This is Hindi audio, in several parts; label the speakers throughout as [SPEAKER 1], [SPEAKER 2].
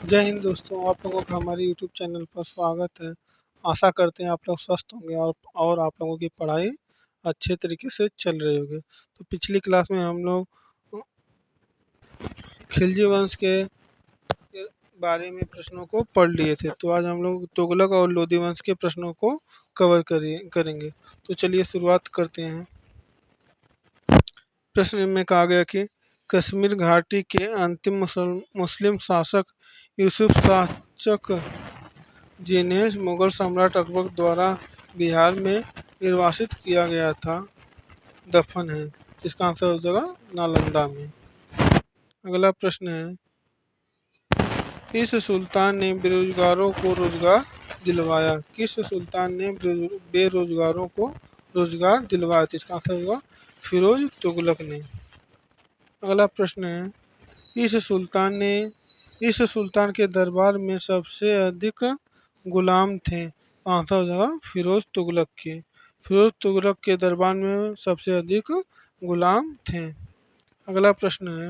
[SPEAKER 1] जय हिंद दोस्तों, आप लोगों का हमारे यूट्यूब चैनल पर स्वागत है। आशा करते हैं आप लोग स्वस्थ होंगे और आप लोगों की पढ़ाई अच्छे तरीके से चल रही होगी। तो पिछली क्लास में हम लोग खिलजी वंश के बारे में प्रश्नों को पढ़ लिए थे। तो आज हम लोग तुगलक और लोदी वंश के प्रश्नों को करेंगे। तो चलिए शुरुआत करते हैं। प्रश्न में कहा गया कि कश्मीर घाटी के अंतिम मुस्लिम शासक यूसुफ शाह चक जिन्हें मुगल सम्राट अकबर द्वारा बिहार में निर्वासित किया गया था, दफन है। इसका आंसर हो जाएगा नालंदा में। अगला प्रश्न है, इस सुल्तान ने बेरोजगारों को रोजगार दिलवाया। किस सुल्तान ने बेरोजगारों को रोजगार दिलवाया? तो इसका आंसर होगा फिरोज तुगलक ने। अगला प्रश्न है, इस सुल्तान के दरबार में सबसे अधिक गुलाम थे। आंसर हो जाएगा फिरोज तुगलक के। फिरोज तुगलक के दरबार में सबसे अधिक गुलाम थे। अगला प्रश्न है,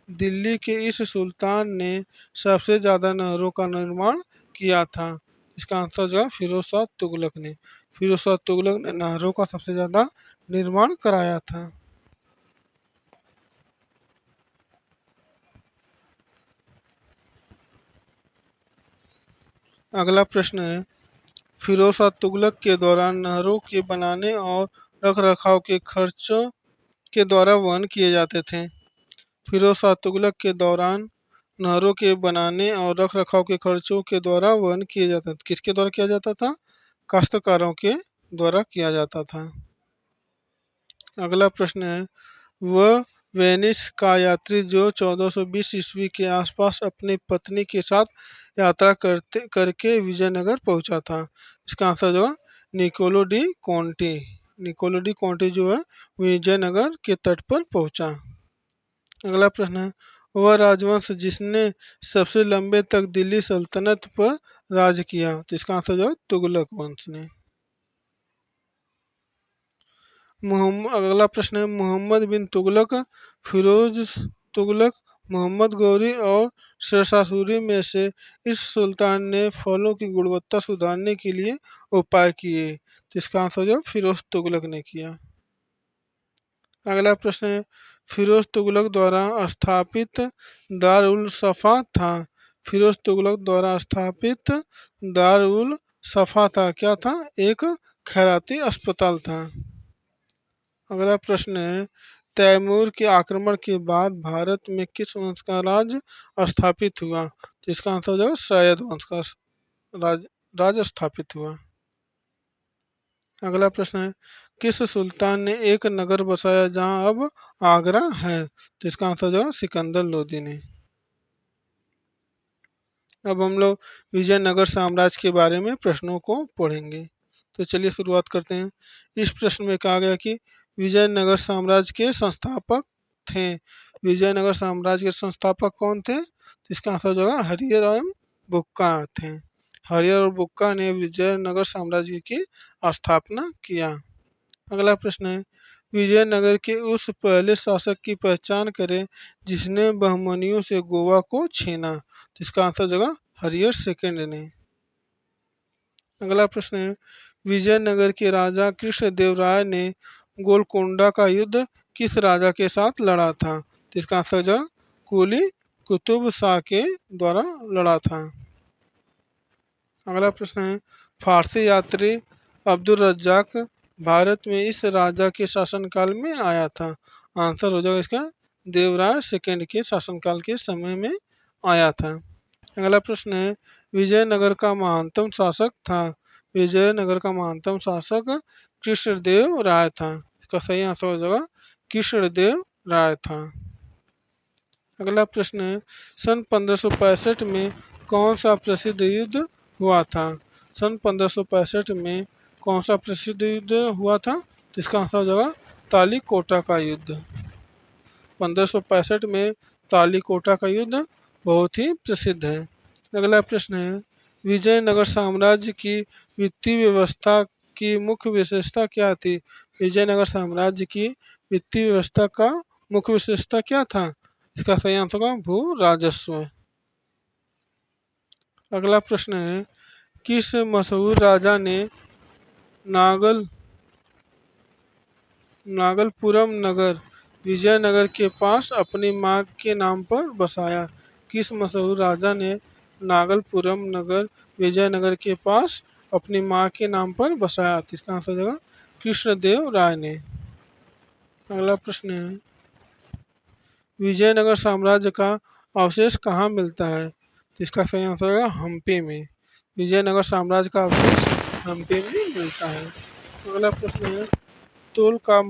[SPEAKER 1] दिल्ली के इस सुल्तान ने सबसे ज़्यादा नहरों का निर्माण किया था। इसका आंसर जो है फिरोज शाह तुगलक ने। फिरोज शाह तुगलक ने नहरों का सबसे ज़्यादा निर्माण कराया था। अगला प्रश्न है, फिरोज शाह तुगलक के दौरान नहरों के बनाने और रखरखाव के खर्चों के द्वारा वहन किए जाते थे। फिरोज शाह तुगलक के दौरान नहरों के बनाने और रखरखाव के खर्चों के द्वारा वहन किए जाते थे। किसके द्वारा किया जाता था? काश्तकारों के द्वारा किया जाता था। अगला प्रश्न है, वह वेनिस का यात्री जो 1420 ईस्वी के आसपास अपनी पत्नी के साथ यात्रा करके विजयनगर पहुंचा था। इसका आंसर जो है निकोलो डी कॉन्टी। निकोलो डी कॉन्टी जो है विजयनगर के तट पर पहुंचा। अगला प्रश्न है, वह राजवंश जिसने सबसे लंबे तक दिल्ली सल्तनत पर राज किया। तो इसका आंसर जो है तुगलक वंश ने। अगला प्रश्न है, मोहम्मद बिन तुगलक, फिरोज तुगलक, मोहम्मद गौरी और शेरशाह सूरी में से इस सुल्तान ने फलों की गुणवत्ता सुधारने के लिए उपाय किए। तो इसका आंसर जो फिरोज तुगलक ने किया। अगला प्रश्न है, फिरोज तुगलक द्वारा स्थापित दार उल सफ़ा था। फिरोज तुगलक द्वारा स्थापित दार उल सफ़ा था, क्या था? एक खैराती अस्पताल था। अगला प्रश्न है, तैमूर के आक्रमण के बाद भारत में किस वंश का राज स्थापित हुआ? तो इसका आंसर हो जाएगा सैयद वंश का राज राज स्थापित हुआ। अगला प्रश्न है, किस सुल्तान ने एक नगर बसाया जहां अब आगरा है? तो इसका आंसर जो है सिकंदर लोदी ने। अब हम लोग विजयनगर साम्राज्य के बारे में प्रश्नों को पढ़ेंगे। तो चलिए शुरुआत करते हैं। इस प्रश्न में कहा गया कि विजयनगर साम्राज्य के संस्थापक थे। विजयनगर साम्राज्य के संस्थापक कौन थे? तो इसका आंसर जो है हरियर एवं बुक्का थे। हरियर और बुक्का ने विजयनगर साम्राज्य की स्थापना किया। अगला प्रश्न है, विजयनगर के उस पहले शासक की पहचान करें जिसने बहमनियों से गोवा को छीना। तो इसका आंसर जगह हरियर सेकंड ने। अगला प्रश्न है, विजयनगर के राजा कृष्णदेव राय ने गोलकोंडा का युद्ध किस राजा के साथ लड़ा था? तो इसका आंसर जगह कुली कुतुब शाह के द्वारा लड़ा था। अगला प्रश्न है, फारसी यात्री अब्दुल रज्जाक भारत में इस राजा के शासनकाल में आया था। आंसर हो जाएगा इसका देवराय सेकंड के शासनकाल के समय में आया था। अगला प्रश्न है, विजयनगर का महानतम शासक था। विजयनगर का महानतम शासक कृष्णदेव राय था। इसका सही आंसर हो जाएगा कृष्णदेव राय था। अगला प्रश्न है, सन 1565 में कौन सा प्रसिद्ध युद्ध हुआ था? सन 1565 में कौन सा प्रसिद्ध युद्ध हुआ था? तो इसका आंसर हो जाएगा तालीकोटा का युद्ध। 1565 में तालीकोटा का युद्ध बहुत ही प्रसिद्ध है। अगला प्रश्न है, विजयनगर साम्राज्य की वित्तीय व्यवस्था की मुख्य विशेषता क्या थी? विजयनगर साम्राज्य की वित्तीय व्यवस्था का मुख्य विशेषता क्या था? इसका सही आंसर होगा भू राजस्व। अगला प्रश्न है, किस मशहूर राजा ने नागल नागलपुरम नगर विजयनगर के पास अपनी मां के नाम पर बसाया? किस मशहूर राजा ने नागलपुरम नगर विजयनगर के पास अपनी मां के नाम पर बसाया? तो इसका आंसर हो जाएगा कृष्णदेव राय ने। अगला प्रश्न है, विजयनगर साम्राज्य का अवशेष कहाँ मिलता है? तो इसका सही आंसर होगा हम्पी में। विजयनगर साम्राज्य का अवशेष हम्पी में मिलता है। अगला प्रश्न है, तोल का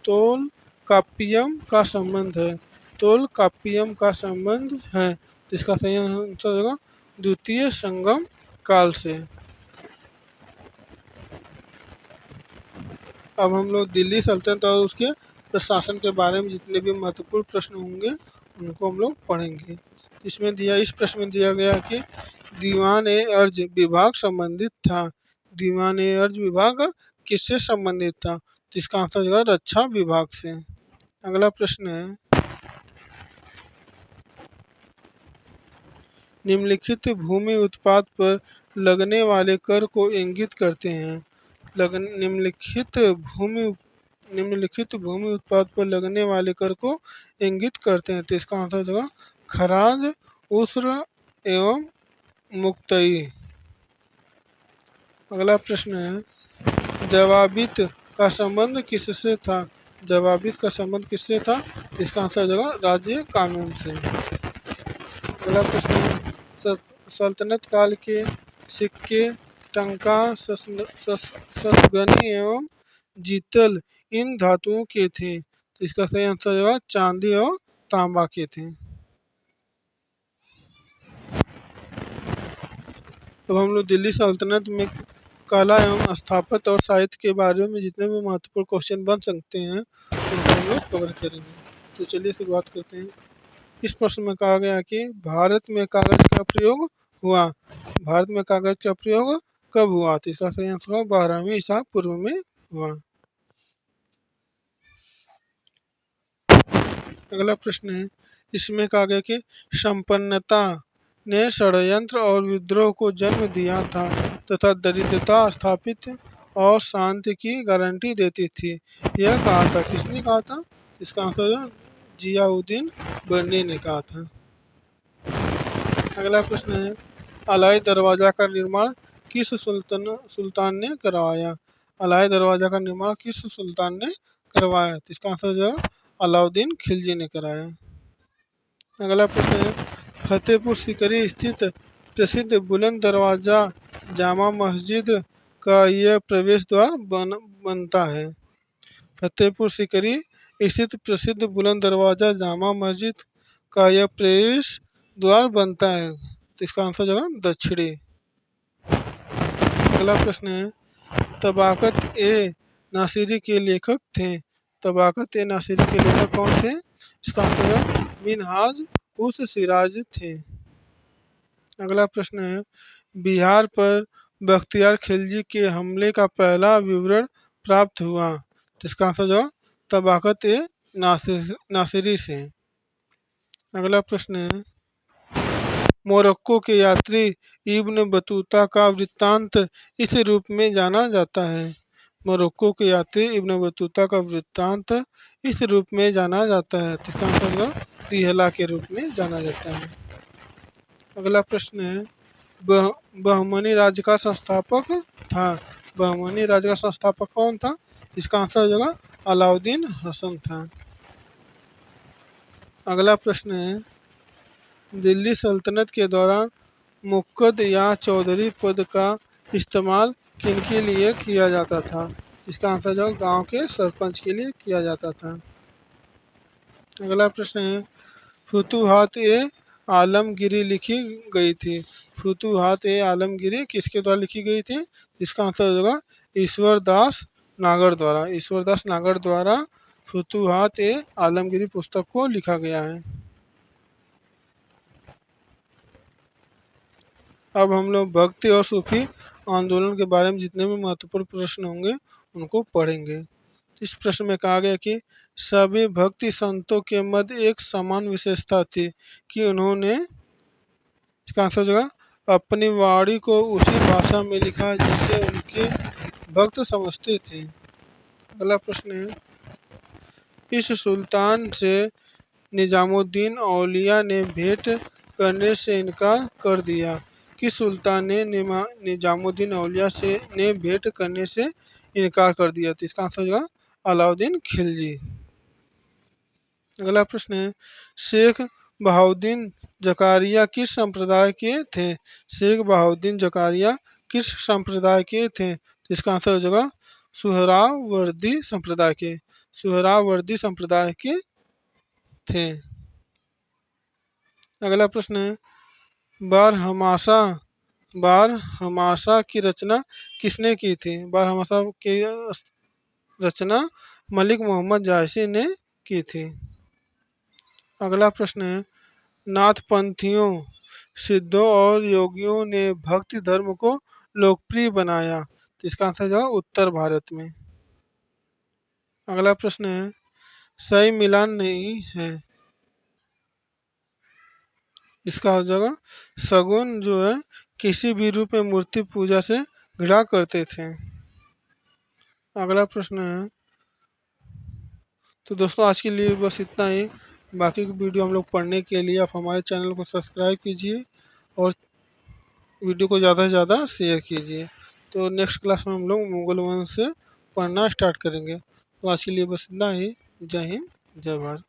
[SPEAKER 1] तोल काप्पियम का संबंध है। तोल काप्पियम का संबंध है, तो इसका सही आंसर होगा द्वितीय संगम काल से। अब हम लोग दिल्ली सल्तनत और उसके प्रशासन के बारे में जितने भी महत्वपूर्ण प्रश्न होंगे उनको हम लोग पढ़ेंगे। इस प्रश्न में दिया गया कि दीवान ए अर्ज विभाग संबंधित था। दीवान ए अर्ज विभाग किससे संबंधित था? तो इसका आंसर होगा रक्षा विभाग से। अगला प्रश्न है, निम्नलिखित भूमि उत्पाद पर लगने वाले कर को इंगित करते हैं। निम्नलिखित भूमि उत्पाद पर लगने वाले कर को इंगित करते हैं, तो इसका आंसर होगा खराज, उस्र एवं मुक्तई। अगला प्रश्न है, जवाबित का संबंध किससे था? जवाबित का संबंध किससे था? इसका आंसर होगा राज्य कानून से। अगला प्रश्न है, सल्तनत काल के सिक्के टंका, ससगनी एवं जीतल इन धातुओं के थे, तो इसका सही आंसर होगा चांदी और तांबा के थे। अब हम लोग दिल्ली सल्तनत में कला एवं स्थापत्य और साहित्य के बारे में जितने भी महत्वपूर्ण क्वेश्चन बन सकते हैं उनको हम लोग कवर करेंगे। तो चलिए शुरुआत करते हैं। इस प्रश्न में कहा गया कि भारत में कागज का प्रयोग हुआ। भारत में कागज का प्रयोग कब हुआ? तो इसका सही आंसर होगा 12वीं ईसा पूर्व में हुआ। अगला प्रश्न है, इसमें कहा गया कि संपन्नता ने षड्यंत्र और विद्रोह को जन्म दिया था तथा दरिद्रता स्थापित और शांति की गारंटी देती थी। यह कहा था, किसने कहा था? इसका आंसर जियाउद्दीन बर्नी ने कहा था। अगला प्रश्न है, अलाई दरवाजा का निर्माण किस सुल्तान ने करवाया? अलाई दरवाजा का निर्माण किस सुल्तान ने करवाया? तो इसका आंसर जो है अलाउद्दीन खिलजी ने कराया। अगला प्रश्न है, फतेहपुर सीकरी स्थित प्रसिद्ध बुलंद दरवाजा जामा मस्जिद का यह प्रवेश द्वार बनता है। फतेहपुर सीकरी स्थित प्रसिद्ध बुलंद दरवाजा जामा मस्जिद का यह प्रवेश द्वार बनता है, तो इसका आंसर जो है दक्षिणी। अगला प्रश्न है, तबाकत ए नासिरी के लेखक थे। तबाकत ए नासिरी के लेखक कौन थे? इसका आंसर है मिनहाज उस सिराज थे। अगला प्रश्न है, बिहार पर बख्तियार खिलजी के हमले का पहला विवरण प्राप्त हुआ, तो इसका आंसर जो है तबाकत ए नासिरी से। अगला प्रश्न है, मोरक्को के यात्री इब्न बतूता का वृत्तांत इस रूप में जाना जाता है। मोरक्को के यात्री इब्न बतूता का वृत्तांत इस रूप में जाना जाता है, तो इसका आंसर रिहला के रूप में जाना जाता है। अगला प्रश्न है, बहमनी राज्य का संस्थापक था। बहमनी राज्य का संस्थापक कौन था? इसका आंसर होगा अलाउद्दीन हसन था। अगला प्रश्न है, दिल्ली सल्तनत के दौरान मुक्कद या चौधरी पद का इस्तेमाल किनके लिए किया जाता था? इसका आंसर जो गांव के सरपंच के लिए किया जाता था। अगला प्रश्न है, फुतुहात ए आलमगिरी लिखी गई थी। फुतुहात ए आलमगिरी किसके द्वारा लिखी गई थी? इसका आंसर होगा ईश्वरदास नागर द्वारा। ईश्वरदास नागर द्वारा फुतुहात ए आलमगिरी पुस्तक को लिखा गया है। अब हम लोग भक्ति और सूफी आंदोलन के बारे में जितने भी महत्वपूर्ण प्रश्न होंगे उनको पढ़ेंगे। इस प्रश्न में कहा गया कि सभी भक्ति संतों के मध्य एक समान विशेषता थी कि उन्होंने, इसका आंसर होगा अपनी वाणी को उसी भाषा में लिखा जिसे उनके भक्त समझते थे। अगला प्रश्न है, इस सुल्तान से निजामुद्दीन औलिया ने भेंट करने से इनकार कर दिया। किस सुल्तान ने निजामुद्दीन औलिया से ने भेंट करने से इनकार कर दिया? तो इसका आंसर होगा अलाउद्दीन खिलजी। अगला प्रश्न है, शेख बहाउद्दीन जकारिया किस संप्रदाय के थे? शेख बहाउद्दीन जकारिया किस संप्रदाय के थे? तो इसका आंसर हो जाएगा सुहरावर्दी संप्रदाय के। सुहरावर्दी संप्रदाय के थे। अगला प्रश्न है, बारहमासा बारहमासा की रचना किसने की थी? बारहमासा की रचना मलिक मोहम्मद जायसी ने की थी। अगला प्रश्न है, नाथपंथियों, सिद्धों और योगियों ने भक्ति धर्म को लोकप्रिय बनाया। तो इसका आंसर जो उत्तर भारत में। अगला प्रश्न है, सही मिलान नहीं है। इसका हो जाएगा सगुन जो है किसी भी रूप में मूर्ति पूजा से घृणा करते थे। अगला प्रश्न है, तो दोस्तों आज के लिए बस इतना ही। बाकी की वीडियो हम लोग पढ़ने के लिए आप हमारे चैनल को सब्सक्राइब कीजिए और वीडियो को ज़्यादा से ज़्यादा शेयर कीजिए। तो नेक्स्ट क्लास में हम लोग मुगल वंश से पढ़ना स्टार्ट करेंगे। तो आज के लिए बस इतना ही। जय हिंद, जय भारत।